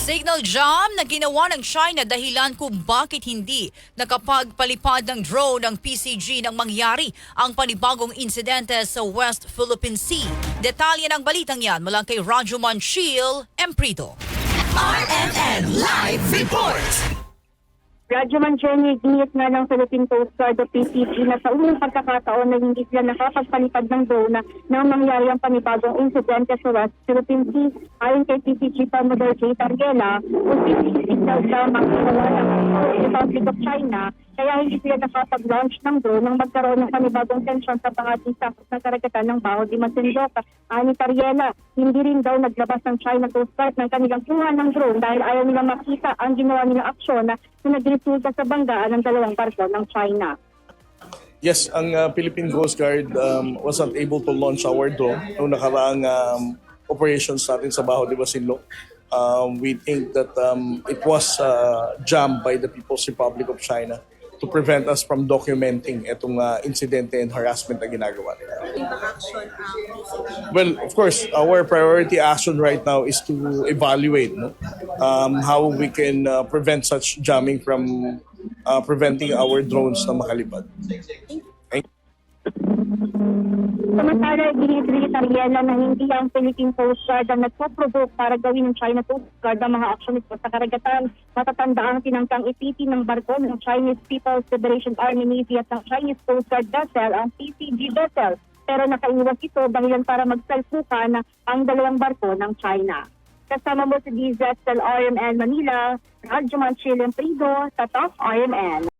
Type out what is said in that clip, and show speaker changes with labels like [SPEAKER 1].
[SPEAKER 1] Signal jam na ginawa ng China dahilan kung bakit hindi nakapagpalipad ng drone ng PCG nang mangyari ang panibagong insidente sa West Philippine Sea. Detalye ng balitang yan mula kay Radyo Manchil Emprido.
[SPEAKER 2] RMN Live Report!
[SPEAKER 3] Radyo Manchil, ginit nga ng Philippine Coast Guard o PCG na sa unang pagkakataon na hindi sila nakapagpalipad ng drone nang mangyari ang panibagong insidente sa West Philippine Sea. Ayon kay PCG Commodore J. Tariela, kung signal daw magkakawa ng Republic of China, kaya hindi sila nakapag-launch ng drone nang magkaroon ng panibagong tensyon sa pangating sakot ng karagatan ng Baho de Masinloc. Ani Tariela, hindi rin daw naglabas ng China Coast Guard ng kanilang kuha ng drone dahil ayaw nila makita ang ginawa nilang aksyon na nagresulta sa banggaan ng dalawang barko ng China.
[SPEAKER 4] Yes, ang Philippine Coast Guard was not able to launch our drone noong nakaraang operations natin sa Baho de Masinloc. We think that it was jammed by the People's Republic of China to prevent us from documenting itong incidente and harassment na ginagawa nila. Well, of course, our priority action right now is to evaluate how we can prevent such jamming from preventing our drones na makalipad.
[SPEAKER 3] Samantala, binibigay Tariela na hindi ang Philippine Coast Guard ang nagpo-provoke para gawin ng China Coast Guard ang mga aksyon nito sa karagatan. Matatanda ang tinangkang ipitin ng barko ng Chinese People's Liberation Army Navy at ng Chinese Coast Guard vessel, ang PCG vessel. Pero nakaiwas ito dahilan para magsalpukan ang dalawang barko ng China. Kasama mo si DZL RMN Manila, Radyo Manchil Emprido, Tatak RMN.